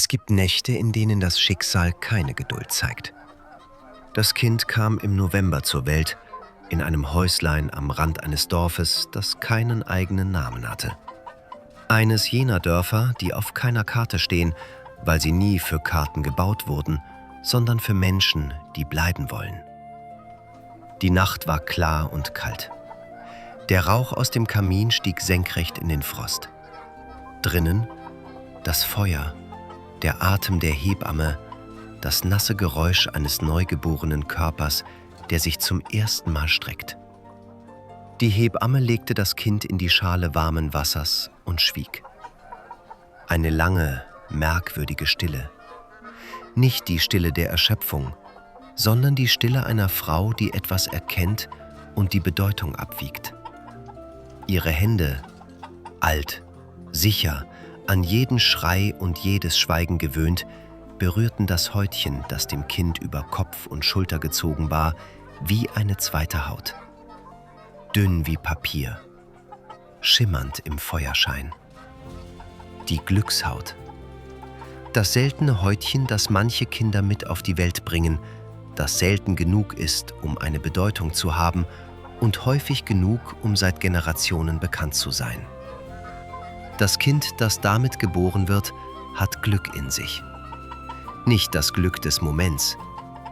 Es gibt Nächte, in denen das Schicksal keine Geduld zeigt. Das Kind kam im November zur Welt, in einem Häuslein am Rand eines Dorfes, das keinen eigenen Namen hatte. Eines jener Dörfer, die auf keiner Karte stehen, weil sie nie für Karten gebaut wurden, sondern für Menschen, die bleiben wollen. Die Nacht war klar und kalt. Der Rauch aus dem Kamin stieg senkrecht in den Frost. Drinnen das Feuer, der Atem der Hebamme, das nasse Geräusch eines neugeborenen Körpers, der sich zum ersten Mal streckt. Die Hebamme legte das Kind in die Schale warmen Wassers und schwieg. Eine lange, merkwürdige Stille. Nicht die Stille der Erschöpfung, sondern die Stille einer Frau, die etwas erkennt und die Bedeutung abwiegt. Ihre Hände, alt, sicher, an jeden Schrei und jedes Schweigen gewöhnt, berührten das Häutchen, das dem Kind über Kopf und Schulter gezogen war, wie eine zweite Haut. Dünn wie Papier, schimmernd im Feuerschein. Die Glückshaut. Das seltene Häutchen, das manche Kinder mit auf die Welt bringen, das selten genug ist, um eine Bedeutung zu haben und häufig genug, um seit Generationen bekannt zu sein. Das Kind, das damit geboren wird, hat Glück in sich. Nicht das Glück des Moments,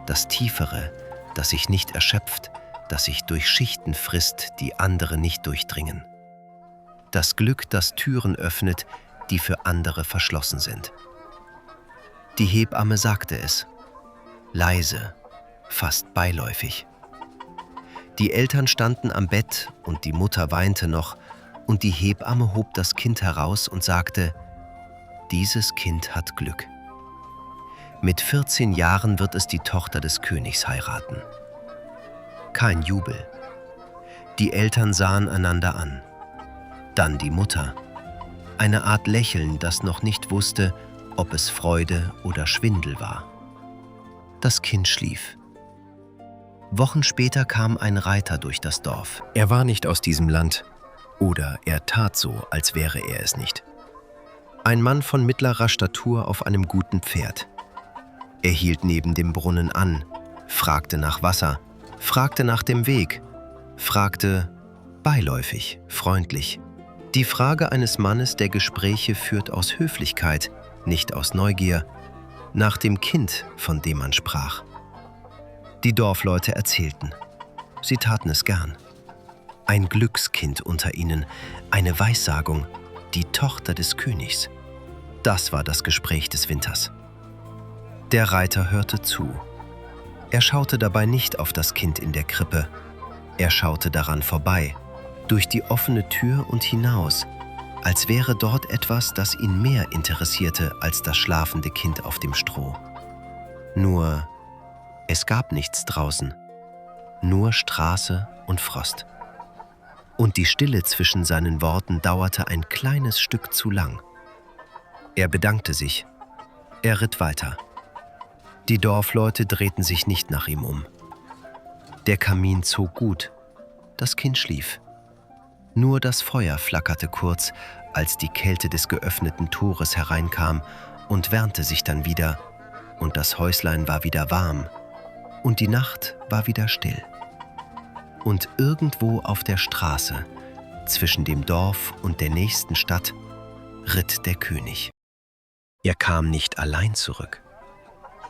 das Tiefere, das sich nicht erschöpft, das sich durch Schichten frisst, die andere nicht durchdringen. Das Glück, das Türen öffnet, die für andere verschlossen sind. Die Hebamme sagte es, leise, fast beiläufig. Die Eltern standen am Bett und die Mutter weinte noch, und die Hebamme hob das Kind heraus und sagte, dieses Kind hat Glück. Mit 14 Jahren wird es die Tochter des Königs heiraten. Kein Jubel. Die Eltern sahen einander an. Dann die Mutter. Eine Art Lächeln, das noch nicht wusste, ob es Freude oder Schwindel war. Das Kind schlief. Wochen später kam ein Reiter durch das Dorf. Er war nicht aus diesem Land. Oder er tat so, als wäre er es nicht. Ein Mann von mittlerer Statur auf einem guten Pferd. Er hielt neben dem Brunnen an, fragte nach Wasser, fragte nach dem Weg, fragte beiläufig, freundlich. Die Frage eines Mannes, der Gespräche führt aus Höflichkeit, nicht aus Neugier, nach dem Kind, von dem man sprach. Die Dorfleute erzählten. Sie taten es gern. Ein Glückskind unter ihnen, eine Weissagung, die Tochter des Königs. Das war das Gespräch des Winters. Der Reiter hörte zu. Er schaute dabei nicht auf das Kind in der Krippe. Er schaute daran vorbei, durch die offene Tür und hinaus, als wäre dort etwas, das ihn mehr interessierte als das schlafende Kind auf dem Stroh. Nur, es gab nichts draußen, nur Straße und Frost. Und die Stille zwischen seinen Worten dauerte ein kleines Stück zu lang. Er bedankte sich. Er ritt weiter. Die Dorfleute drehten sich nicht nach ihm um. Der Kamin zog gut. Das Kind schlief. Nur das Feuer flackerte kurz, als die Kälte des geöffneten Tores hereinkam und wärmte sich dann wieder. Und das Häuslein war wieder warm. Und die Nacht war wieder still. Und irgendwo auf der Straße, zwischen dem Dorf und der nächsten Stadt, ritt der König. Er kam nicht allein zurück.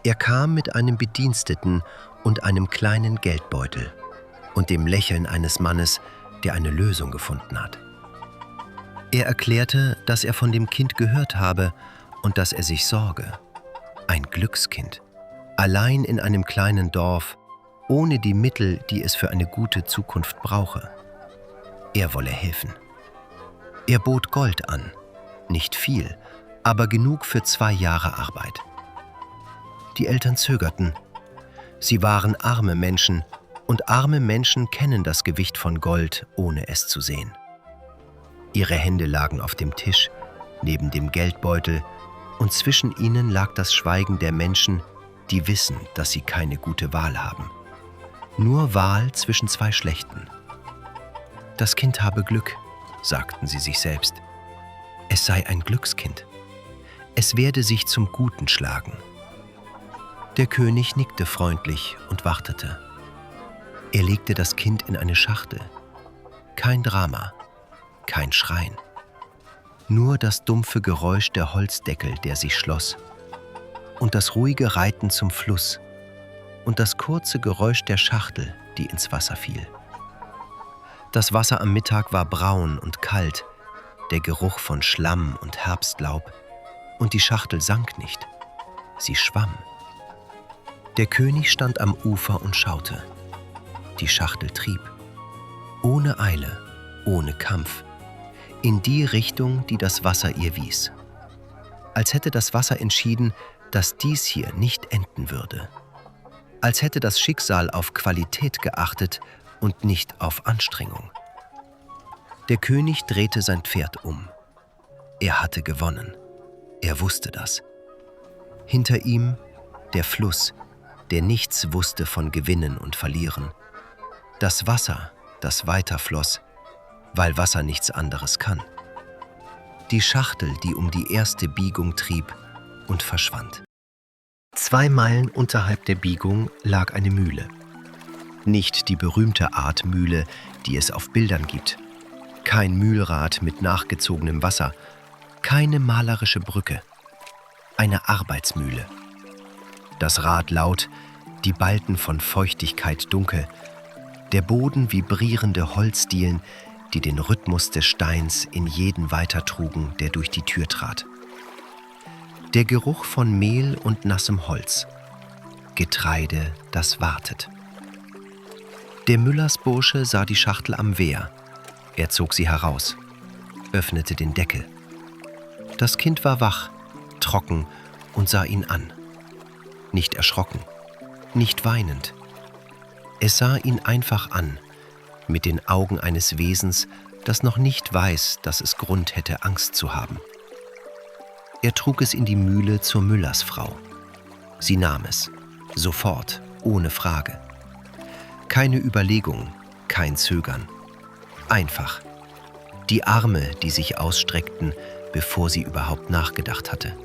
Er kam mit einem Bediensteten und einem kleinen Geldbeutel und dem Lächeln eines Mannes, der eine Lösung gefunden hat. Er erklärte, dass er von dem Kind gehört habe und dass er sich sorge. Ein Glückskind, allein in einem kleinen Dorf, ohne die Mittel, die es für eine gute Zukunft brauche. Er wolle helfen. Er bot Gold an, nicht viel, aber genug für 2 Jahre Arbeit. Die Eltern zögerten. Sie waren arme Menschen, und arme Menschen kennen das Gewicht von Gold, ohne es zu sehen. Ihre Hände lagen auf dem Tisch, neben dem Geldbeutel, und zwischen ihnen lag das Schweigen der Menschen, die wissen, dass sie keine gute Wahl haben. Nur Wahl zwischen 2 Schlechten. Das Kind habe Glück, sagten sie sich selbst. Es sei ein Glückskind. Es werde sich zum Guten schlagen. Der König nickte freundlich und wartete. Er legte das Kind in eine Schachtel. Kein Drama, kein Schreien. Nur das dumpfe Geräusch der Holzdeckel, der sich schloss, und das ruhige Reiten zum Fluss und das kurze Geräusch der Schachtel, die ins Wasser fiel. Das Wasser am Mittag war braun und kalt, der Geruch von Schlamm und Herbstlaub, und die Schachtel sank nicht, sie schwamm. Der König stand am Ufer und schaute. Die Schachtel trieb, ohne Eile, ohne Kampf, in die Richtung, die das Wasser ihr wies. Als hätte das Wasser entschieden, dass dies hier nicht enden würde. Als hätte das Schicksal auf Qualität geachtet und nicht auf Anstrengung. Der König drehte sein Pferd um. Er hatte gewonnen. Er wusste das. Hinter ihm der Fluss, der nichts wusste von Gewinnen und Verlieren. Das Wasser, das weiterfloss, weil Wasser nichts anderes kann. Die Schachtel, die um die erste Biegung trieb und verschwand. 2 Meilen unterhalb der Biegung lag eine Mühle. Nicht die berühmte Art Mühle, die es auf Bildern gibt. Kein Mühlrad mit nachgezogenem Wasser, keine malerische Brücke. Eine Arbeitsmühle. Das Rad laut, die Balken von Feuchtigkeit dunkel, der Boden vibrierende Holzdielen, die den Rhythmus des Steins in jeden weitertrugen, der durch die Tür trat. Der Geruch von Mehl und nassem Holz. Getreide, das wartet. Der Müllersbursche sah die Schachtel am Wehr. Er zog sie heraus, öffnete den Deckel. Das Kind war wach, trocken und sah ihn an. Nicht erschrocken, nicht weinend. Es sah ihn einfach an, mit den Augen eines Wesens, das noch nicht weiß, dass es Grund hätte, Angst zu haben. Er trug es in die Mühle zur Müllersfrau. Sie nahm es, sofort, ohne Frage. Keine Überlegung, kein Zögern. Einfach. Die Arme, die sich ausstreckten, bevor sie überhaupt nachgedacht hatte.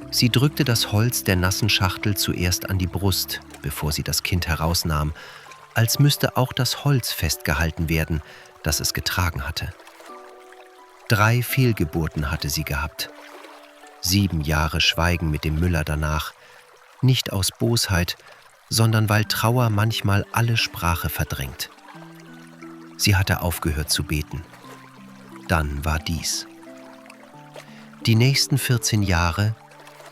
Sie drückte das Holz der nassen Schachtel zuerst an die Brust, bevor sie das Kind herausnahm, als müsste auch das Holz festgehalten werden, das es getragen hatte. 3 Fehlgeburten hatte sie gehabt. 7 Jahre Schweigen mit dem Müller danach, nicht aus Bosheit, sondern weil Trauer manchmal alle Sprache verdrängt. Sie hatte aufgehört zu beten. Dann war dies. Die nächsten 14 Jahre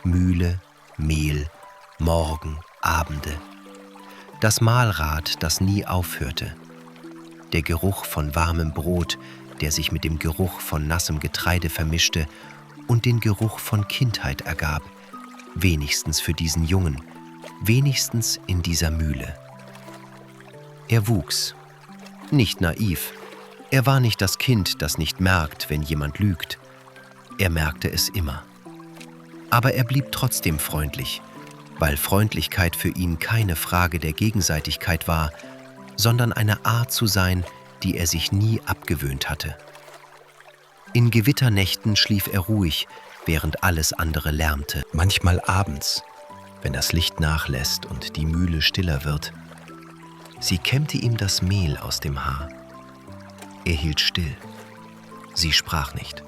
Mühle, Mehl, Morgen, Abende. Das Mahlrad, das nie aufhörte. Der Geruch von warmem Brot, der sich mit dem Geruch von nassem Getreide vermischte und den Geruch von Kindheit ergab, wenigstens für diesen Jungen, wenigstens in dieser Mühle. Er wuchs. Nicht naiv. Er war nicht das Kind, das nicht merkt, wenn jemand lügt. Er merkte es immer. Aber er blieb trotzdem freundlich, weil Freundlichkeit für ihn keine Frage der Gegenseitigkeit war, sondern eine Art zu sein, die er sich nie abgewöhnt hatte. In Gewitternächten schlief er ruhig, während alles andere lärmte. Manchmal abends, wenn das Licht nachlässt und die Mühle stiller wird. Sie kämmte ihm das Mehl aus dem Haar. Er hielt still. Sie sprach nicht.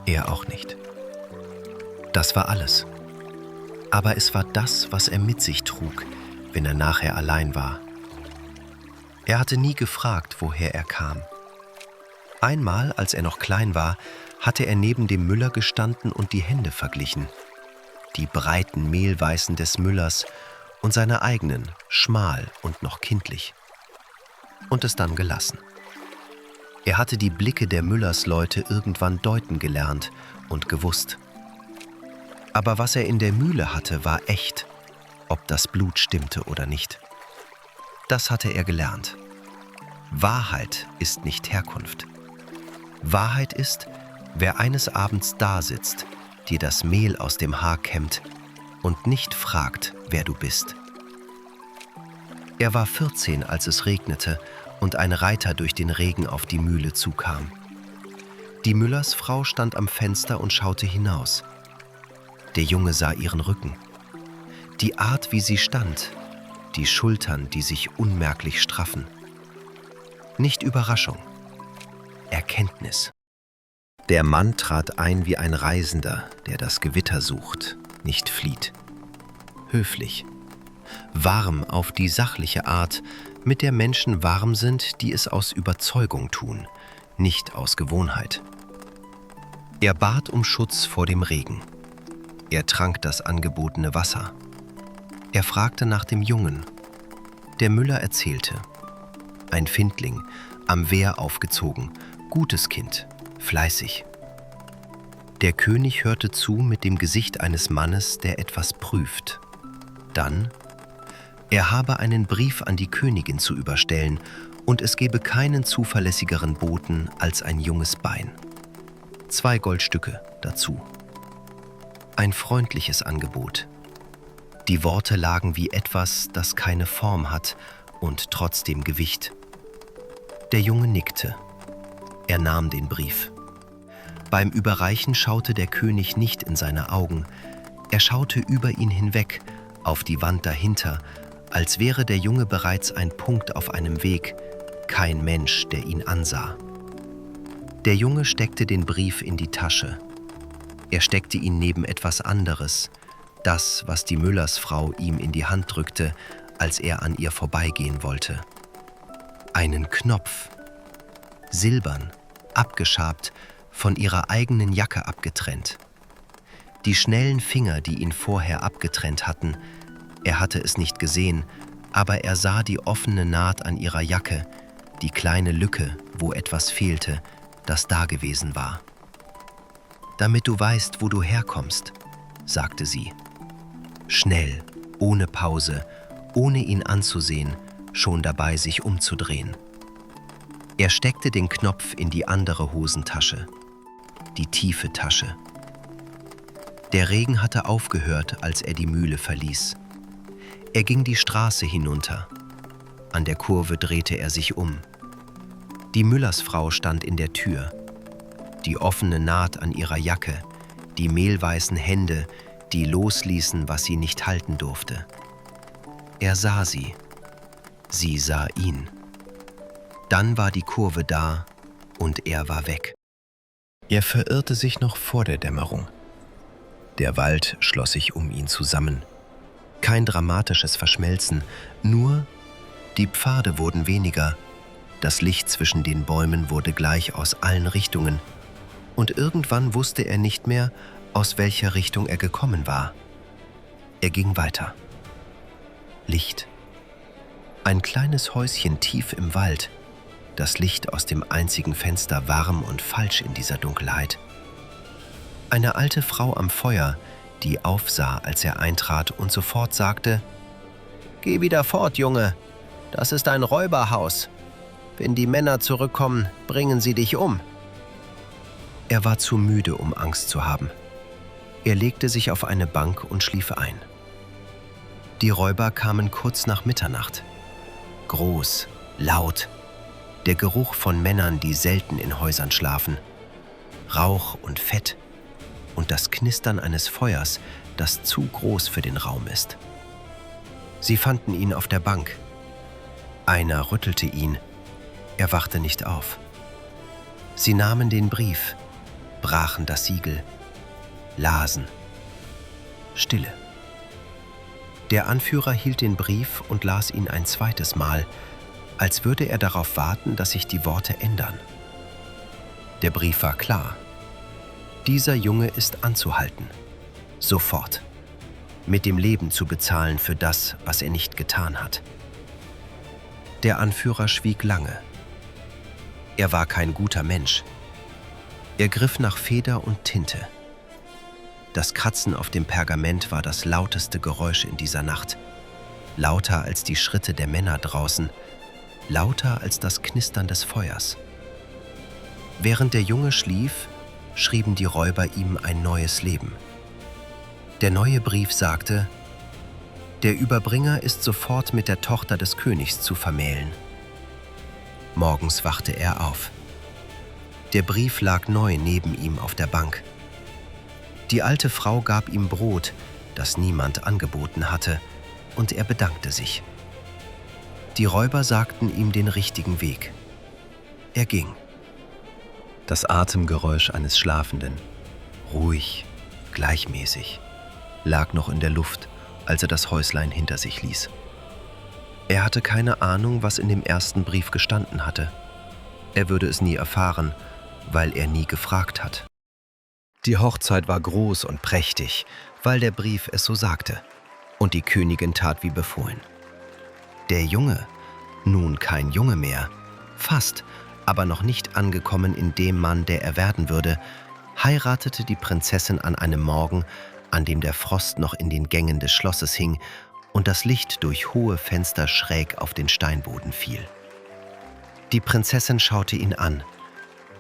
Er auch nicht. Das war alles. Aber es war das, was er mit sich trug, wenn er nachher allein war. Er hatte nie gefragt, woher er kam. Einmal, als er noch klein war, hatte er neben dem Müller gestanden und die Hände verglichen. Die breiten Mehlweißen des Müllers und seine eigenen, schmal und noch kindlich. Und es dann gelassen. Er hatte die Blicke der Müllersleute irgendwann deuten gelernt und gewusst. Aber was er in der Mühle hatte, war echt, ob das Blut stimmte oder nicht. Das hatte er gelernt. Wahrheit ist nicht Herkunft. Wahrheit ist, wer eines Abends da sitzt, dir das Mehl aus dem Haar kämmt und nicht fragt, wer du bist. Er war 14, als es regnete und ein Reiter durch den Regen auf die Mühle zukam. Die Müllersfrau stand am Fenster und schaute hinaus. Der Junge sah ihren Rücken. Die Art, wie sie stand, die Schultern, die sich unmerklich straffen. Nicht Überraschung, Erkenntnis. Der Mann trat ein wie ein Reisender, der das Gewitter sucht, nicht flieht. Höflich, warm auf die sachliche Art, mit der Menschen warm sind, die es aus Überzeugung tun, nicht aus Gewohnheit. Er bat um Schutz vor dem Regen. Er trank das angebotene Wasser. Er fragte nach dem Jungen. Der Müller erzählte. Ein Findling, am Wehr aufgezogen, gutes Kind, fleißig. Der König hörte zu mit dem Gesicht eines Mannes, der etwas prüft. Dann, er habe einen Brief an die Königin zu überstellen und es gebe keinen zuverlässigeren Boten als ein junges Bein. 2 Goldstücke dazu. Ein freundliches Angebot. Die Worte lagen wie etwas, das keine Form hat und trotzdem Gewicht. Der Junge nickte. Er nahm den Brief. Beim Überreichen schaute der König nicht in seine Augen. Er schaute über ihn hinweg, auf die Wand dahinter, als wäre der Junge bereits ein Punkt auf einem Weg, kein Mensch, der ihn ansah. Der Junge steckte den Brief in die Tasche. Er steckte ihn neben etwas anderes, das, was die Müllersfrau ihm in die Hand drückte, als er an ihr vorbeigehen wollte. Einen Knopf, silbern, abgeschabt, von ihrer eigenen Jacke abgetrennt. Die schnellen Finger, die ihn vorher abgetrennt hatten, er hatte es nicht gesehen, aber er sah die offene Naht an ihrer Jacke, die kleine Lücke, wo etwas fehlte, das dagewesen war. »Damit du weißt, wo du herkommst«, sagte sie. Schnell, ohne Pause, ohne ihn anzusehen, schon dabei, sich umzudrehen. Er steckte den Knopf in die andere Hosentasche, die tiefe Tasche. Der Regen hatte aufgehört, als er die Mühle verließ. Er ging die Straße hinunter. An der Kurve drehte er sich um. Die Müllersfrau stand in der Tür. Die offene Naht an ihrer Jacke, die mehlweißen Hände, die losließen, was sie nicht halten durfte. Er sah sie. Sie sah ihn. Dann war die Kurve da und er war weg. Er verirrte sich noch vor der Dämmerung. Der Wald schloss sich um ihn zusammen. Kein dramatisches Verschmelzen, nur die Pfade wurden weniger, das Licht zwischen den Bäumen wurde gleich aus allen Richtungen und irgendwann wusste er nicht mehr, aus welcher Richtung er gekommen war. Er ging weiter. Licht. Ein kleines Häuschen tief im Wald, das Licht aus dem einzigen Fenster warm und falsch in dieser Dunkelheit. Eine alte Frau am Feuer, die aufsah, als er eintrat und sofort sagte: »Geh wieder fort, Junge, das ist ein Räuberhaus. Wenn die Männer zurückkommen, bringen sie dich um.« Er war zu müde, um Angst zu haben. Er legte sich auf eine Bank und schlief ein. Die Räuber kamen kurz nach Mitternacht. Groß, laut, der Geruch von Männern, die selten in Häusern schlafen. Rauch und Fett und das Knistern eines Feuers, das zu groß für den Raum ist. Sie fanden ihn auf der Bank. Einer rüttelte ihn. Er wachte nicht auf. Sie nahmen den Brief, brachen das Siegel, lasen. Stille. Der Anführer hielt den Brief und las ihn ein zweites Mal, als würde er darauf warten, dass sich die Worte ändern. Der Brief war klar. Dieser Junge ist anzuhalten. Sofort. Mit dem Leben zu bezahlen für das, was er nicht getan hat. Der Anführer schwieg lange. Er war kein guter Mensch. Er griff nach Feder und Tinte. Das Kratzen auf dem Pergament war das lauteste Geräusch in dieser Nacht. Lauter als die Schritte der Männer draußen, lauter als das Knistern des Feuers. Während der Junge schlief, schrieben die Räuber ihm ein neues Leben. Der neue Brief sagte: Der Überbringer ist sofort mit der Tochter des Königs zu vermählen. Morgens wachte er auf. Der Brief lag neu neben ihm auf der Bank. Die alte Frau gab ihm Brot, das niemand angeboten hatte, und er bedankte sich. Die Räuber sagten ihm den richtigen Weg. Er ging. Das Atemgeräusch eines Schlafenden, ruhig, gleichmäßig, lag noch in der Luft, als er das Häuslein hinter sich ließ. Er hatte keine Ahnung, was in dem ersten Brief gestanden hatte. Er würde es nie erfahren, weil er nie gefragt hat. Die Hochzeit war groß und prächtig, weil der Brief es so sagte, und die Königin tat wie befohlen. Der Junge, nun kein Junge mehr, fast, aber noch nicht angekommen in dem Mann, der er werden würde, heiratete die Prinzessin an einem Morgen, an dem der Frost noch in den Gängen des Schlosses hing und das Licht durch hohe Fenster schräg auf den Steinboden fiel. Die Prinzessin schaute ihn an,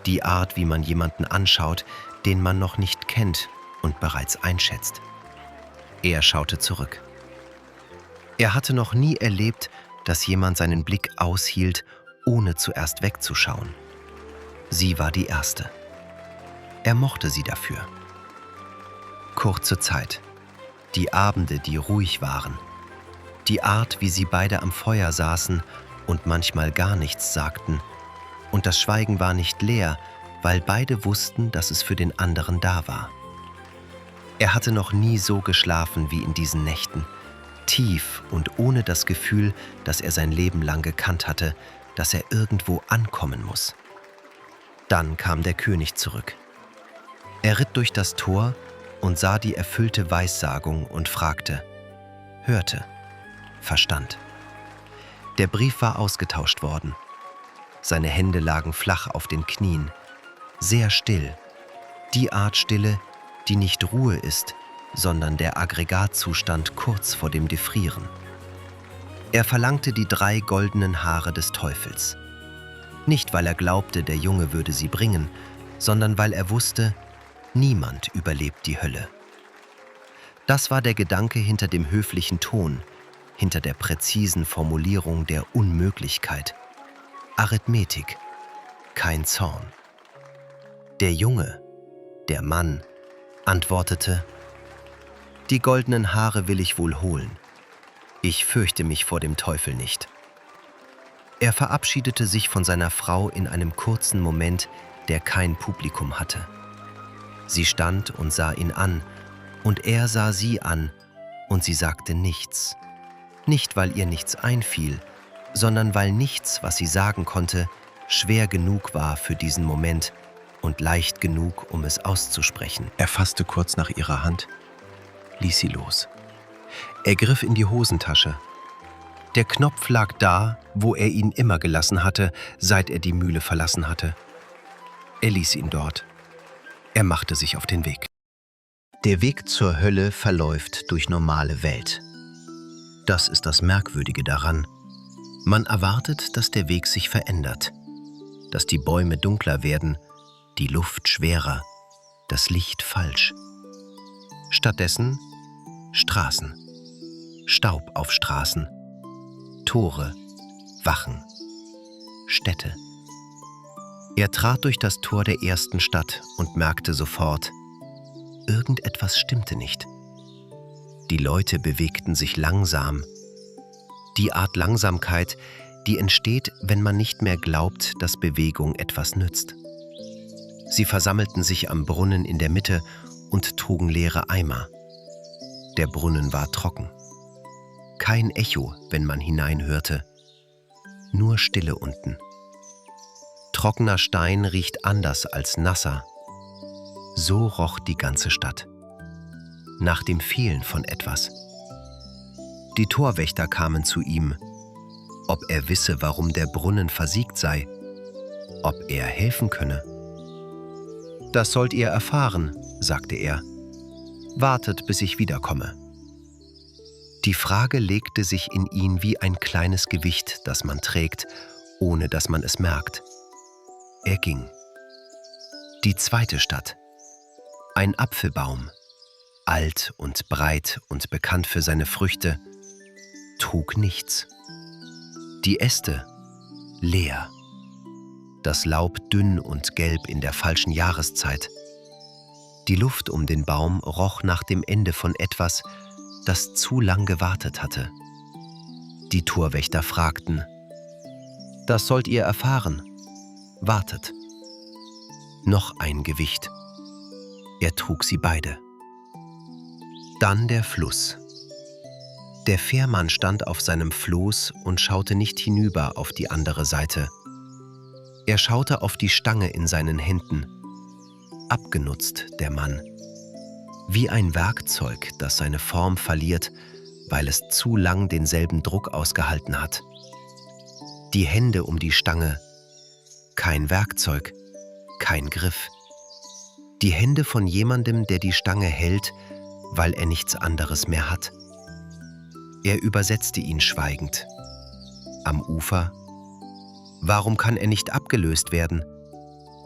die Art, wie man jemanden anschaut, den man noch nicht kennt und bereits einschätzt. Er schaute zurück. Er hatte noch nie erlebt, dass jemand seinen Blick aushielt, ohne zuerst wegzuschauen. Sie war die Erste. Er mochte sie dafür. Kurze Zeit. Die Abende, die ruhig waren. Die Art, wie sie beide am Feuer saßen und manchmal gar nichts sagten. Und das Schweigen war nicht leer, weil beide wussten, dass es für den anderen da war. Er hatte noch nie so geschlafen wie in diesen Nächten, tief und ohne das Gefühl, das er sein Leben lang gekannt hatte, dass er irgendwo ankommen muss. Dann kam der König zurück. Er ritt durch das Tor und sah die erfüllte Weissagung und fragte, hörte, verstand. Der Brief war ausgetauscht worden. Seine Hände lagen flach auf den Knien, sehr still, die Art Stille, die nicht Ruhe ist, sondern der Aggregatzustand kurz vor dem Defrieren. Er verlangte die 3 goldenen Haare des Teufels. Nicht, weil er glaubte, der Junge würde sie bringen, sondern weil er wusste, niemand überlebt die Hölle. Das war der Gedanke hinter dem höflichen Ton, hinter der präzisen Formulierung der Unmöglichkeit. Arithmetik, kein Zorn. Der Junge, der Mann, antwortete, die goldenen Haare will ich wohl holen. Ich fürchte mich vor dem Teufel nicht. Er verabschiedete sich von seiner Frau in einem kurzen Moment, der kein Publikum hatte. Sie stand und sah ihn an, und er sah sie an, und sie sagte nichts. Nicht, weil ihr nichts einfiel, sondern weil nichts, was sie sagen konnte, schwer genug war für diesen Moment und leicht genug, um es auszusprechen. Er fasste kurz nach ihrer Hand, ließ sie los. Er griff in die Hosentasche. Der Knopf lag da, wo er ihn immer gelassen hatte, seit er die Mühle verlassen hatte. Er ließ ihn dort. Er machte sich auf den Weg. Der Weg zur Hölle verläuft durch normale Welt. Das ist das Merkwürdige daran. Man erwartet, dass der Weg sich verändert, dass die Bäume dunkler werden, die Luft schwerer, das Licht falsch. Stattdessen Straßen, Staub auf Straßen, Tore, Wachen, Städte. Er trat durch das Tor der ersten Stadt und merkte sofort, irgendetwas stimmte nicht. Die Leute bewegten sich langsam. Die Art Langsamkeit, die entsteht, wenn man nicht mehr glaubt, dass Bewegung etwas nützt. Sie versammelten sich am Brunnen in der Mitte und trugen leere Eimer. Der Brunnen war trocken. Kein Echo, wenn man hineinhörte. Nur Stille unten. Trockener Stein riecht anders als nasser. So roch die ganze Stadt. Nach dem Fehlen von etwas. Die Torwächter kamen zu ihm, ob er wisse, warum der Brunnen versiegt sei, ob er helfen könne. Das sollt ihr erfahren, sagte er. Wartet, bis ich wiederkomme. Die Frage legte sich in ihn wie ein kleines Gewicht, das man trägt, ohne dass man es merkt. Er ging. Die zweite Stadt. Ein Apfelbaum, alt und breit und bekannt für seine Früchte, trug nichts. Die Äste leer. Das Laub dünn und gelb in der falschen Jahreszeit. Die Luft um den Baum roch nach dem Ende von etwas, das zu lang gewartet hatte. Die Torwächter fragten: »Das sollt ihr erfahren. Wartet.« Noch ein Gewicht. Er trug sie beide. Dann der Fluss. Der Fährmann stand auf seinem Floß und schaute nicht hinüber auf die andere Seite. Er schaute auf die Stange in seinen Händen. Abgenutzt, der Mann. Wie ein Werkzeug, das seine Form verliert, weil es zu lang denselben Druck ausgehalten hat. Die Hände um die Stange. Kein Werkzeug, kein Griff. Die Hände von jemandem, der die Stange hält, weil er nichts anderes mehr hat. Er übersetzte ihn schweigend. Am Ufer: »Warum kann er nicht abgelöst werden?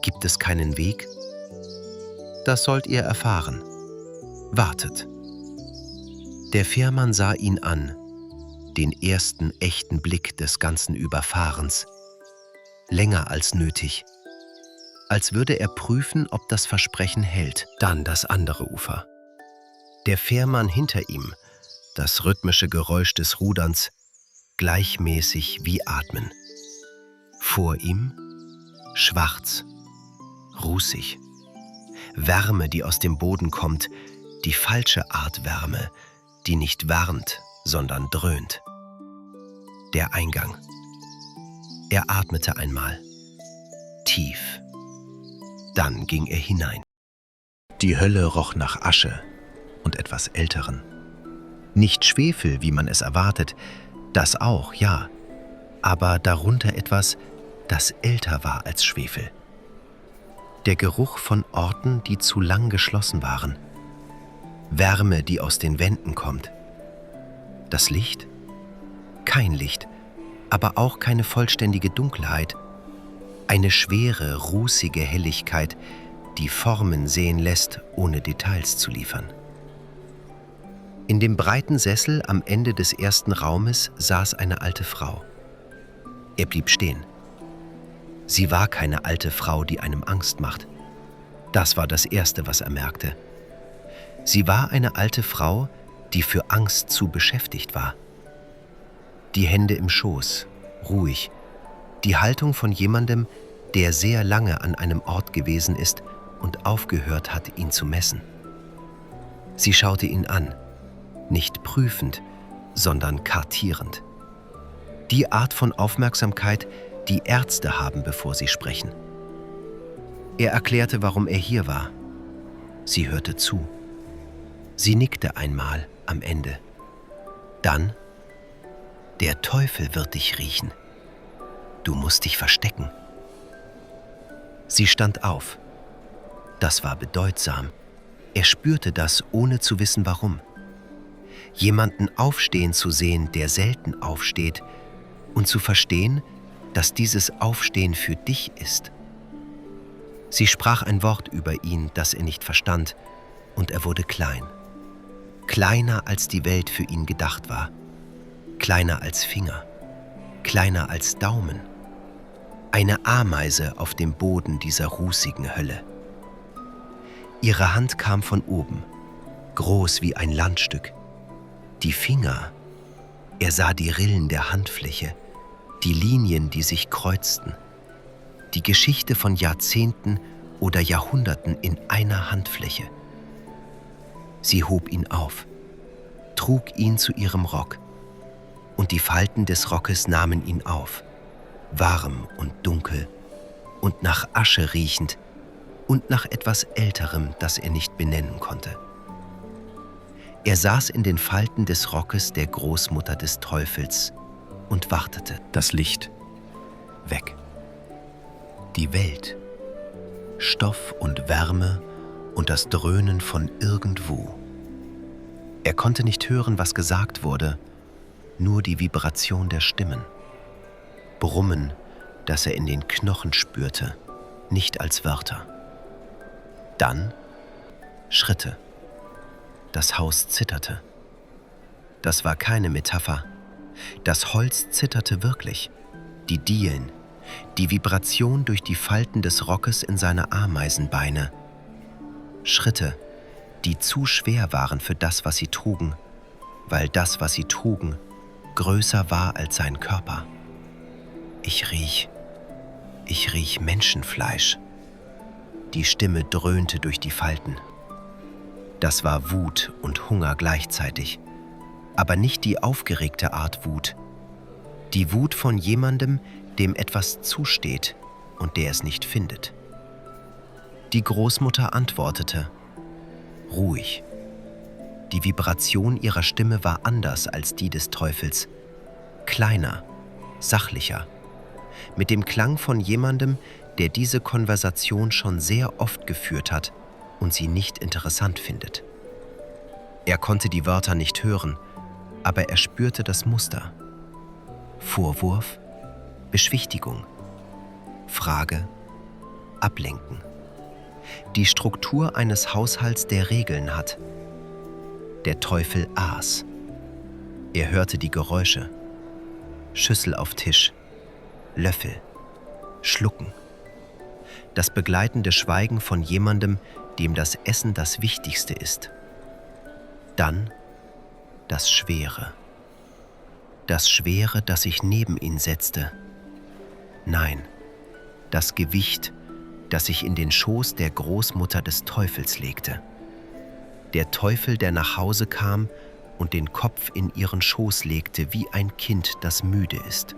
Gibt es keinen Weg?« »Das sollt ihr erfahren. Wartet.« Der Fährmann sah ihn an, den ersten echten Blick des ganzen Überfahrens. Länger als nötig. Als würde er prüfen, ob das Versprechen hält. Dann das andere Ufer. Der Fährmann hinter ihm, das rhythmische Geräusch des Ruderns, gleichmäßig wie Atmen. Vor ihm schwarz, rußig. Wärme, die aus dem Boden kommt, die falsche Art Wärme, die nicht wärmt, sondern dröhnt. Der Eingang. Er atmete einmal. Tief. Dann ging er hinein. Die Hölle roch nach Asche und etwas Älteren. Nicht Schwefel, wie man es erwartet, das auch, ja, aber darunter etwas, das älter war als Schwefel. Der Geruch von Orten, die zu lang geschlossen waren. Wärme, die aus den Wänden kommt. Das Licht? Kein Licht, aber auch keine vollständige Dunkelheit. Eine schwere, rußige Helligkeit, die Formen sehen lässt, ohne Details zu liefern. In dem breiten Sessel am Ende des ersten Raumes saß eine alte Frau. Er blieb stehen. Sie war keine alte Frau, die einem Angst macht. Das war das Erste, was er merkte. Sie war eine alte Frau, die für Angst zu beschäftigt war. Die Hände im Schoß, ruhig. Die Haltung von jemandem, der sehr lange an einem Ort gewesen ist und aufgehört hat, ihn zu messen. Sie schaute ihn an, nicht prüfend, sondern kartierend. Die Art von Aufmerksamkeit, die Ärzte haben, bevor sie sprechen. Er erklärte, warum er hier war. Sie hörte zu. Sie nickte einmal am Ende. Dann: »Der Teufel wird dich riechen. Du musst dich verstecken.« Sie stand auf. Das war bedeutsam. Er spürte das, ohne zu wissen, warum. Jemanden aufstehen zu sehen, der selten aufsteht, und zu verstehen, dass dieses Aufstehen für dich ist. Sie sprach ein Wort über ihn, das er nicht verstand, und er wurde klein. Kleiner, als die Welt für ihn gedacht war. Kleiner als Finger. Kleiner als Daumen. Eine Ameise auf dem Boden dieser rußigen Hölle. Ihre Hand kam von oben, groß wie ein Landstück. Die Finger, er sah die Rillen der Handfläche, die Linien, die sich kreuzten. Die Geschichte von Jahrzehnten oder Jahrhunderten in einer Handfläche. Sie hob ihn auf, trug ihn zu ihrem Rock, und die Falten des Rockes nahmen ihn auf, warm und dunkel und nach Asche riechend und nach etwas Älterem, das er nicht benennen konnte. Er saß in den Falten des Rockes der Großmutter des Teufels und wartete. Das Licht. Weg. Die Welt. Stoff und Wärme und das Dröhnen von irgendwo. Er konnte nicht hören, was gesagt wurde, nur die Vibration der Stimmen. Brummen, das er in den Knochen spürte, nicht als Wörter. Dann Schritte. Das Haus zitterte. Das war keine Metapher. Das Holz zitterte wirklich. Die Dielen, die Vibration durch die Falten des Rockes in seine Ameisenbeine. Schritte, die zu schwer waren für das, was sie trugen, weil das, was sie trugen, größer war als sein Körper. Ich riech Menschenfleisch. Die Stimme dröhnte durch die Falten. Das war Wut und Hunger gleichzeitig, aber nicht die aufgeregte Art Wut. Die Wut von jemandem, dem etwas zusteht und der es nicht findet. Die Großmutter antwortete, ruhig. Die Vibration ihrer Stimme war anders als die des Teufels, kleiner, sachlicher, mit dem Klang von jemandem, der diese Konversation schon sehr oft geführt hat und sie nicht interessant findet. Er konnte die Wörter nicht hören, aber er spürte das Muster. Vorwurf, Beschwichtigung, Frage, Ablenken. Die Struktur eines Haushalts, der Regeln hat. Der Teufel aß. Er hörte die Geräusche. Schüssel auf Tisch, Löffel, Schlucken. Das begleitende Schweigen von jemandem, dem das Essen das Wichtigste ist. Dann das Schwere. Das Schwere, das sich neben ihn setzte. Nein, das Gewicht, das sich in den Schoß der Großmutter des Teufels legte. Der Teufel, der nach Hause kam und den Kopf in ihren Schoß legte wie ein Kind, das müde ist.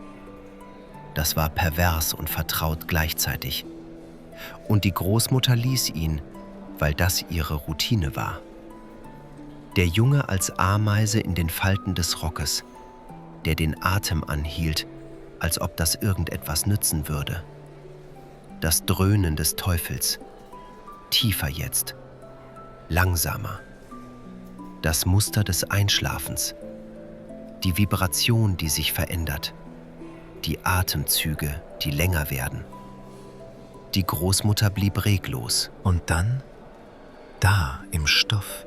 Das war pervers und vertraut gleichzeitig. Und die Großmutter ließ ihn, weil das ihre Routine war. Der Junge als Ameise in den Falten des Rockes, der den Atem anhielt, als ob das irgendetwas nützen würde. Das Dröhnen des Teufels, tiefer jetzt, langsamer. Das Muster des Einschlafens, die Vibration, die sich verändert, die Atemzüge, die länger werden. Die Großmutter blieb reglos. Und dann, da im Stoff,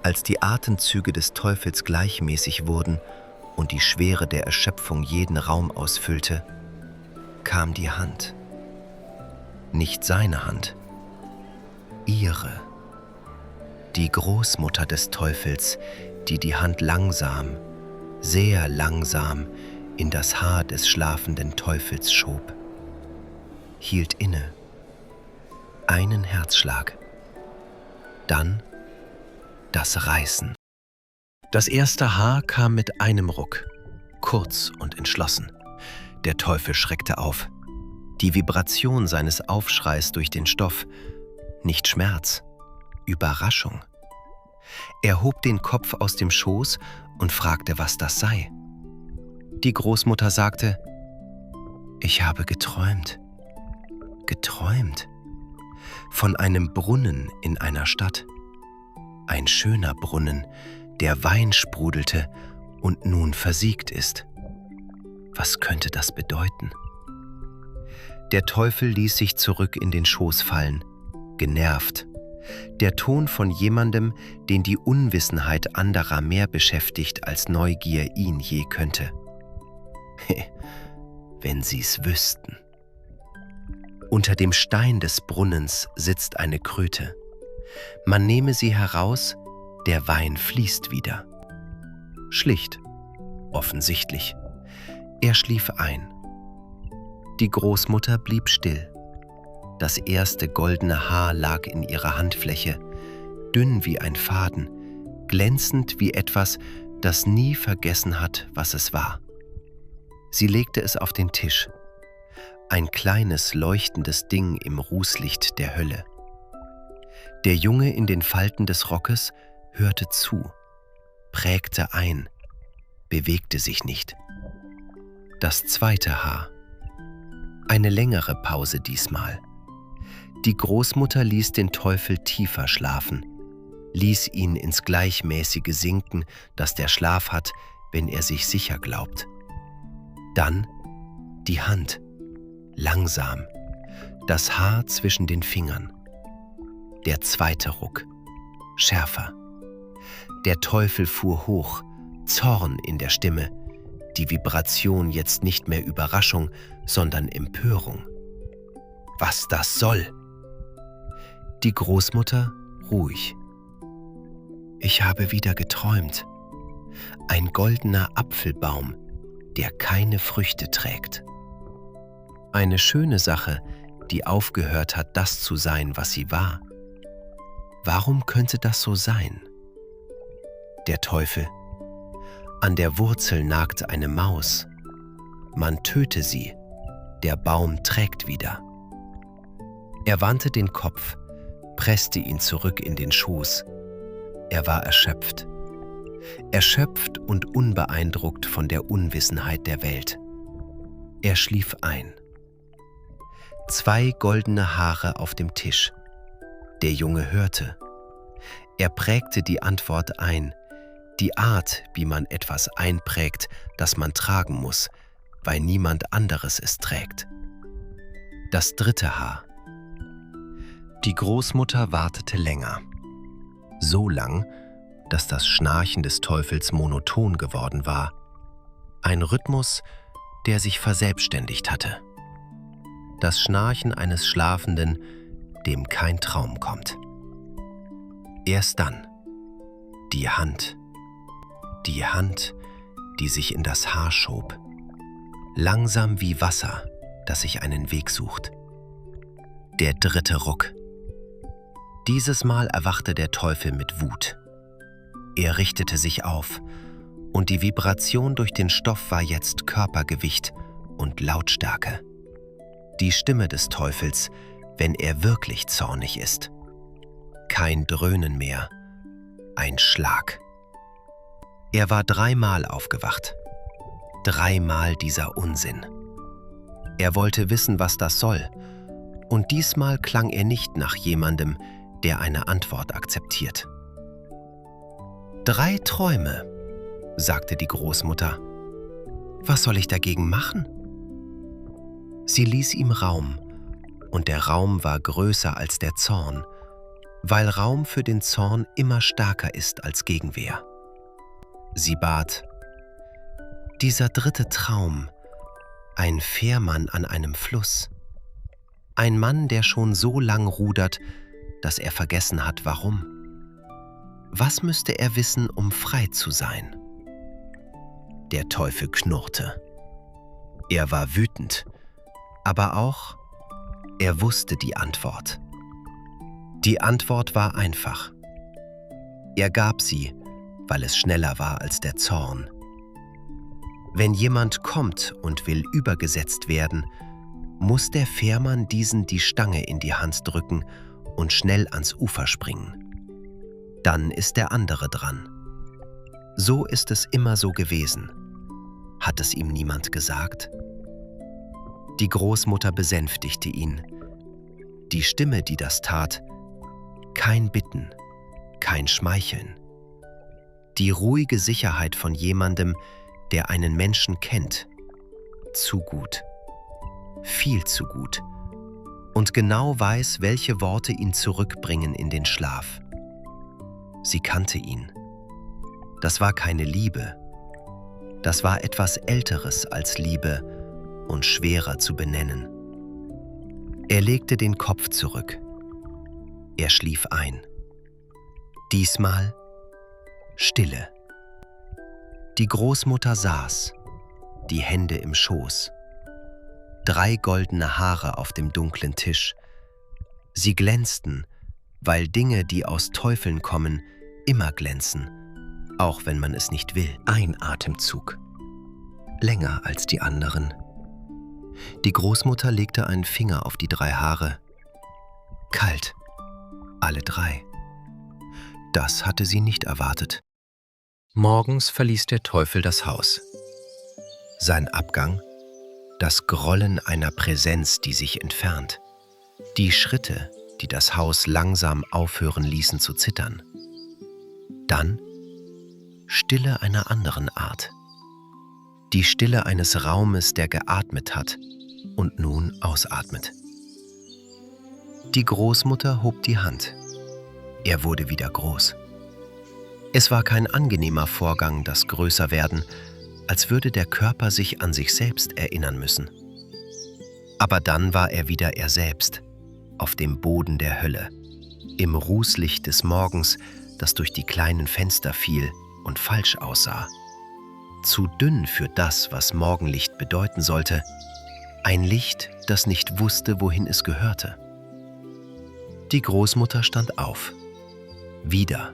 als die Atemzüge des Teufels gleichmäßig wurden und die Schwere der Erschöpfung jeden Raum ausfüllte, kam die Hand. Nicht seine Hand, ihre. Die Großmutter des Teufels, die die Hand langsam, sehr langsam in das Haar des schlafenden Teufels schob. Hielt inne. Einen Herzschlag. Dann das Reißen. Das erste Haar kam mit einem Ruck, kurz und entschlossen. Der Teufel schreckte auf. Die Vibration seines Aufschreis durch den Stoff, nicht Schmerz, Überraschung. Er hob den Kopf aus dem Schoß und fragte, was das sei. Die Großmutter sagte, ich habe geträumt. Geträumt. Von einem Brunnen in einer Stadt. Ein schöner Brunnen, der Wein sprudelte und nun versiegt ist. Was könnte das bedeuten? Der Teufel ließ sich zurück in den Schoß fallen, genervt. Der Ton von jemandem, den die Unwissenheit anderer mehr beschäftigt, als Neugier ihn je könnte. Wenn sie's wüssten. Unter dem Stein des Brunnens sitzt eine Kröte. Man nehme sie heraus, der Wein fließt wieder. Schlicht, offensichtlich. Er schlief ein. Die Großmutter blieb still. Das erste goldene Haar lag in ihrer Handfläche, dünn wie ein Faden, glänzend wie etwas, das nie vergessen hat, was es war. Sie legte es auf den Tisch. Ein kleines, leuchtendes Ding im Rußlicht der Hölle. Der Junge in den Falten des Rockes hörte zu, prägte ein, bewegte sich nicht. Das zweite Haar. Eine längere Pause diesmal. Die Großmutter ließ den Teufel tiefer schlafen, ließ ihn ins Gleichmäßige sinken, das der Schlaf hat, wenn er sich sicher glaubt. Dann die Hand, langsam, das Haar zwischen den Fingern. Der zweite Ruck, schärfer. Der Teufel fuhr hoch, Zorn in der Stimme, die Vibration jetzt nicht mehr Überraschung, sondern Empörung. Was das soll? Die Großmutter ruhig. Ich habe wieder geträumt. Ein goldener Apfelbaum, der keine Früchte trägt. Eine schöne Sache, die aufgehört hat, das zu sein, was sie war. Warum könnte das so sein? Der Teufel. An der Wurzel nagt eine Maus. Man töte sie. Der Baum trägt wieder. Er wandte den Kopf, presste ihn zurück in den Schoß. Er war erschöpft. Erschöpft und unbeeindruckt von der Unwissenheit der Welt. Er schlief ein. 2 goldene Haare auf dem Tisch. Der Junge hörte. Er prägte die Antwort ein, die Art, wie man etwas einprägt, das man tragen muss, weil niemand anderes es trägt. Das 3. Haar. Die Großmutter wartete länger. So lang, dass das Schnarchen des Teufels monoton geworden war. Ein Rhythmus, der sich verselbstständigt hatte. Das Schnarchen eines Schlafenden, dem kein Traum kommt. Erst dann die Hand, die sich in das Haar schob, langsam wie Wasser, das sich einen Weg sucht. Der 3. Ruck. Dieses Mal erwachte der Teufel mit Wut. Er richtete sich auf, und die Vibration durch den Stoff war jetzt Körpergewicht und Lautstärke. Die Stimme des Teufels, wenn er wirklich zornig ist. Kein Dröhnen mehr, ein Schlag. Er war 3-mal aufgewacht. 3-mal dieser Unsinn. Er wollte wissen, was das soll, und diesmal klang er nicht nach jemandem, der eine Antwort akzeptiert. 3 Träume, sagte die Großmutter. Was soll ich dagegen machen? Sie ließ ihm Raum, und der Raum war größer als der Zorn, weil Raum für den Zorn immer stärker ist als Gegenwehr. Sie bat: Dieser 3. Traum, ein Fährmann an einem Fluss. Ein Mann, der schon so lang rudert, dass er vergessen hat, warum. Was müsste er wissen, um frei zu sein? Der Teufel knurrte. Er war wütend, aber auch, er wusste die Antwort. Die Antwort war einfach. Er gab sie, weil es schneller war als der Zorn. Wenn jemand kommt und will übergesetzt werden, muss der Fährmann diesen die Stange in die Hand drücken und schnell ans Ufer springen. Dann ist der andere dran. So ist es immer so gewesen. Hat es ihm niemand gesagt? Die Großmutter besänftigte ihn. Die Stimme, die das tat, kein Bitten, kein Schmeicheln. Die ruhige Sicherheit von jemandem, der einen Menschen kennt. Zu gut. Viel zu gut. Und genau weiß, welche Worte ihn zurückbringen in den Schlaf. Sie kannte ihn. Das war keine Liebe. Das war etwas Älteres als Liebe und schwerer zu benennen. Er legte den Kopf zurück. Er schlief ein. Diesmal Stille. Die Großmutter saß, die Hände im Schoß. 3 goldene Haare auf dem dunklen Tisch. Sie glänzten, weil Dinge, die aus Teufeln kommen, immer glänzen, auch wenn man es nicht will. Ein Atemzug. Länger als die anderen. Die Großmutter legte einen Finger auf die 3 Haare. Kalt. Alle 3. Das hatte sie nicht erwartet. Morgens verließ der Teufel das Haus. Sein Abgang, das Grollen einer Präsenz, die sich entfernt. Die Schritte, die das Haus langsam aufhören ließen zu zittern. Dann Stille einer anderen Art. Die Stille eines Raumes, der geatmet hat und nun ausatmet. Die Großmutter hob die Hand. Er wurde wieder groß. Es war kein angenehmer Vorgang, das Größerwerden, als würde der Körper sich an sich selbst erinnern müssen. Aber dann war er wieder er selbst, auf dem Boden der Hölle. im Rußlicht des Morgens, das durch die kleinen Fenster fiel und falsch aussah. Zu dünn für das, was Morgenlicht bedeuten sollte, ein Licht, das nicht wusste, wohin es gehörte. Die Großmutter stand auf. Wieder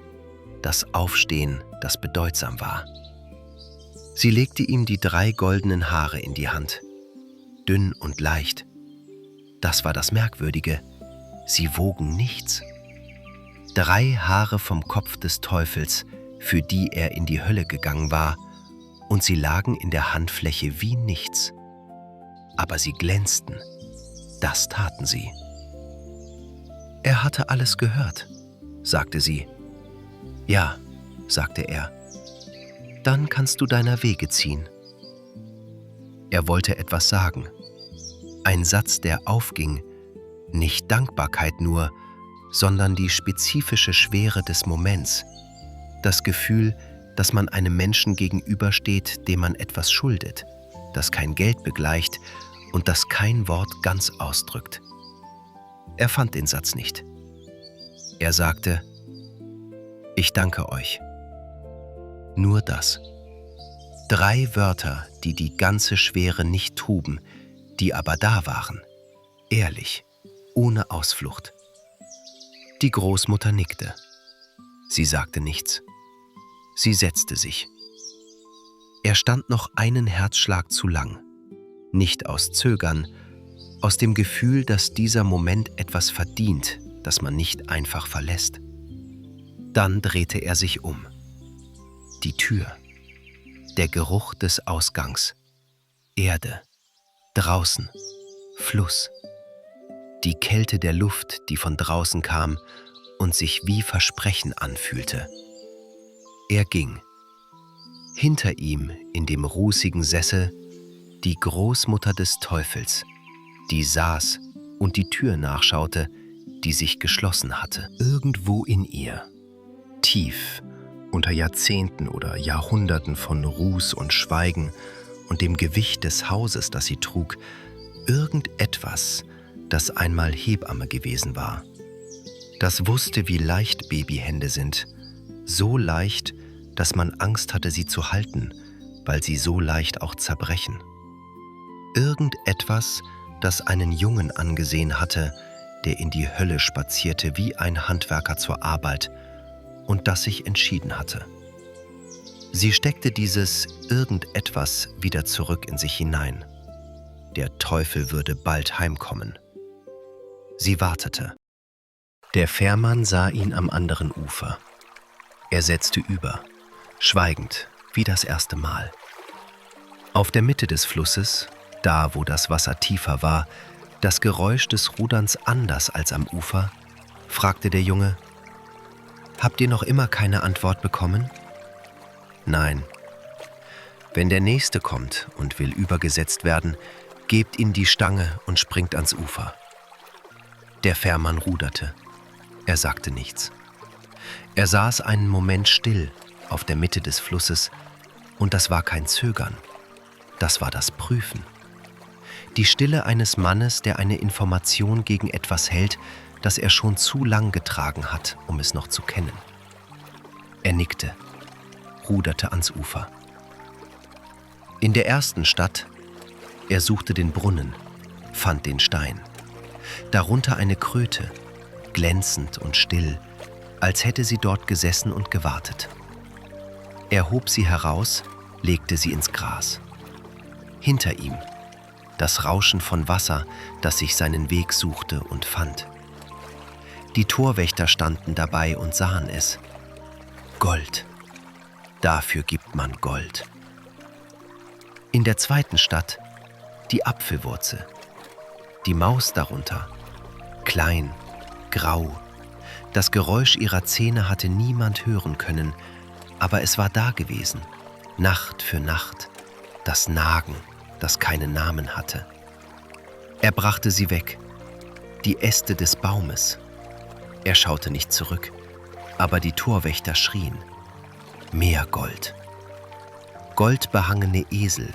das Aufstehen, das bedeutsam war. Sie legte ihm die 3 goldenen Haare in die Hand, dünn und leicht. Das war das Merkwürdige, sie wogen nichts. 3 Haare vom Kopf des Teufels, für die er in die Hölle gegangen war, und sie lagen in der Handfläche wie nichts. Aber sie glänzten, das taten sie. Er hatte alles gehört, sagte sie. Ja, sagte er. Dann kannst du deiner Wege ziehen. Er wollte etwas sagen. Ein Satz, der aufging, nicht Dankbarkeit nur, sondern die spezifische Schwere des Moments, das Gefühl, dass man einem Menschen gegenübersteht, dem man etwas schuldet, das kein Geld begleicht und das kein Wort ganz ausdrückt. Er fand den Satz nicht. Er sagte: Ich danke euch. Nur das. 3 Wörter, die die ganze Schwere nicht trugen, die aber da waren, ehrlich, ohne Ausflucht. Die Großmutter nickte. Sie sagte nichts. Sie setzte sich. Er stand noch einen Herzschlag zu lang. Nicht aus Zögern, aus dem Gefühl, dass dieser Moment etwas verdient, das man nicht einfach verlässt. Dann drehte er sich um. Die Tür. Der Geruch des Ausgangs. Erde. Draußen. Fluss. Die Kälte der Luft, die von draußen kam und sich wie Versprechen anfühlte. Er ging. Hinter ihm, in dem rußigen Sessel, die Großmutter des Teufels, die saß und die Tür nachschaute, die sich geschlossen hatte. Irgendwo in ihr, tief, unter Jahrzehnten oder Jahrhunderten von Ruß und Schweigen und dem Gewicht des Hauses, das sie trug, irgendetwas, das einmal Hebamme gewesen war. Das wusste, wie leicht Babyhände sind, so leicht, dass man Angst hatte, sie zu halten, weil sie so leicht auch zerbrechen. Irgendetwas, das einen Jungen angesehen hatte, der in die Hölle spazierte wie ein Handwerker zur Arbeit und das sich entschieden hatte. Sie steckte dieses Irgendetwas wieder zurück in sich hinein. Der Teufel würde bald heimkommen. Sie wartete. Der Fährmann sah ihn am anderen Ufer. Er setzte über, schweigend, wie das erste Mal. Auf der Mitte des Flusses, da wo das Wasser tiefer war, das Geräusch des Ruderns anders als am Ufer, fragte der Junge: »Habt ihr noch immer keine Antwort bekommen?« »Nein. Wenn der Nächste kommt und will übergesetzt werden, gebt ihm die Stange und springt ans Ufer.« Der Fährmann ruderte. Er sagte nichts. Er saß einen Moment still auf der Mitte des Flusses, und das war kein Zögern, das war das Prüfen. Die Stille eines Mannes, der eine Information gegen etwas hält, das er schon zu lang getragen hat, um es noch zu kennen. Er nickte, ruderte ans Ufer. In der ersten Stadt, er suchte den Brunnen, fand den Stein. Darunter eine Kröte, glänzend und still, als hätte sie dort gesessen und gewartet. Er hob sie heraus, legte sie ins Gras. Hinter ihm das Rauschen von Wasser, das sich seinen Weg suchte und fand. Die Torwächter standen dabei und sahen es. Gold. Dafür gibt man Gold. In der zweiten Stadt die Apfelwurzel. Die Maus darunter. Klein, grau. Das Geräusch ihrer Zähne hatte niemand hören können, aber es war da gewesen, Nacht für Nacht, das Nagen, das keinen Namen hatte. Er brachte sie weg, die Äste des Baumes. Er schaute nicht zurück, aber die Torwächter schrien: Mehr Gold. Goldbehangene Esel,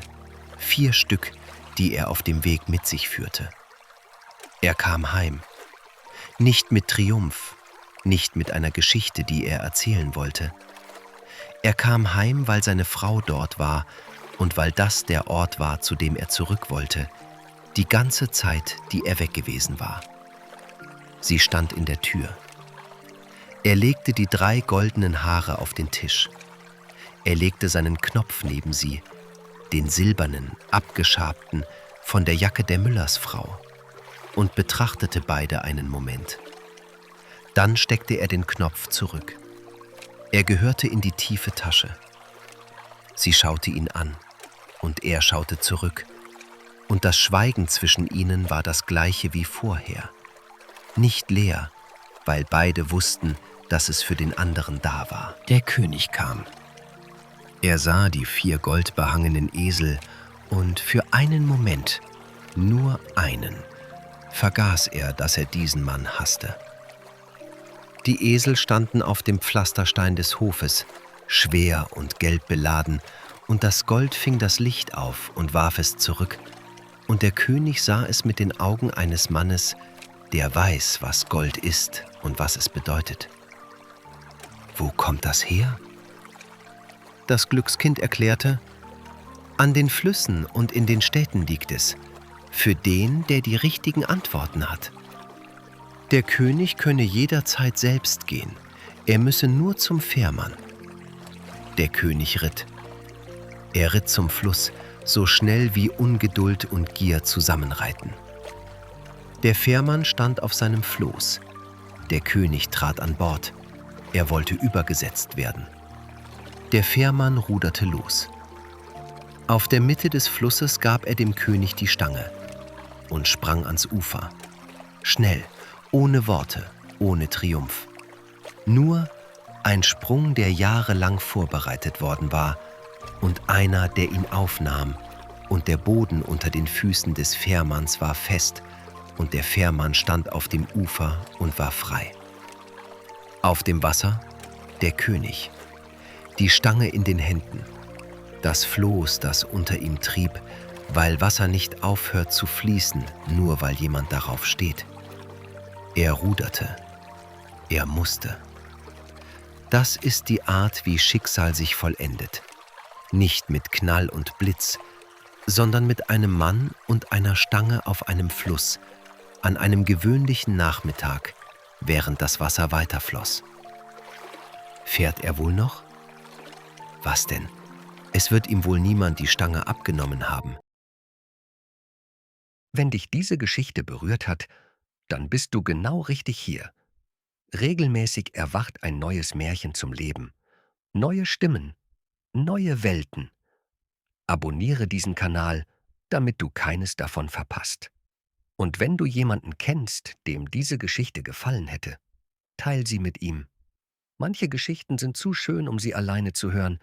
4 Stück, die er auf dem Weg mit sich führte. Er kam heim, nicht mit Triumph, nicht mit einer Geschichte, die er erzählen wollte. Er kam heim, weil seine Frau dort war und weil das der Ort war, zu dem er zurück wollte, die ganze Zeit, die er weg gewesen war. Sie stand in der Tür. Er legte die 3 goldenen Haare auf den Tisch. Er legte seinen Knopf neben sie, den silbernen, abgeschabten, von der Jacke der Müllersfrau, und betrachtete beide einen Moment. Dann steckte er den Knopf zurück. Er gehörte in die tiefe Tasche. Sie schaute ihn an, und er schaute zurück, und das Schweigen zwischen ihnen war das gleiche wie vorher. Nicht leer, weil beide wussten, dass es für den anderen da war. Der König kam. Er sah die 4 goldbehangenen Esel und für einen Moment, nur einen, vergaß er, dass er diesen Mann hasste. Die Esel standen auf dem Pflasterstein des Hofes, schwer und gelb beladen, und das Gold fing das Licht auf und warf es zurück, und der König sah es mit den Augen eines Mannes, der weiß, was Gold ist und was es bedeutet. Wo kommt das her? Das Glückskind erklärte: An den Flüssen und in den Städten liegt es, für den, der die richtigen Antworten hat. Der König könne jederzeit selbst gehen, er müsse nur zum Fährmann. Der König ritt. Er ritt zum Fluss, so schnell wie Ungeduld und Gier zusammenreiten. Der Fährmann stand auf seinem Floß. Der König trat an Bord. Er wollte übergesetzt werden. Der Fährmann ruderte los. Auf der Mitte des Flusses gab er dem König die Stange und sprang ans Ufer. Schnell, ohne Worte, ohne Triumph. Nur ein Sprung, der jahrelang vorbereitet worden war, und einer, der ihn aufnahm, und der Boden unter den Füßen des Fährmanns war fest, und der Fährmann stand auf dem Ufer und war frei. Auf dem Wasser der König, die Stange in den Händen, das Floß, das unter ihm trieb, weil Wasser nicht aufhört zu fließen, nur weil jemand darauf steht. Er ruderte, er musste. Das ist die Art, wie Schicksal sich vollendet. Nicht mit Knall und Blitz, sondern mit einem Mann und einer Stange auf einem Fluss, an einem gewöhnlichen Nachmittag, während das Wasser weiterfloss. Fährt er wohl noch? Was denn? Es wird ihm wohl niemand die Stange abgenommen haben. Wenn dich diese Geschichte berührt hat, dann bist du genau richtig hier. Regelmäßig erwacht ein neues Märchen zum Leben. Neue Stimmen, neue Welten. Abonniere diesen Kanal, damit du keines davon verpasst. Und wenn du jemanden kennst, dem diese Geschichte gefallen hätte, teil sie mit ihm. Manche Geschichten sind zu schön, um sie alleine zu hören,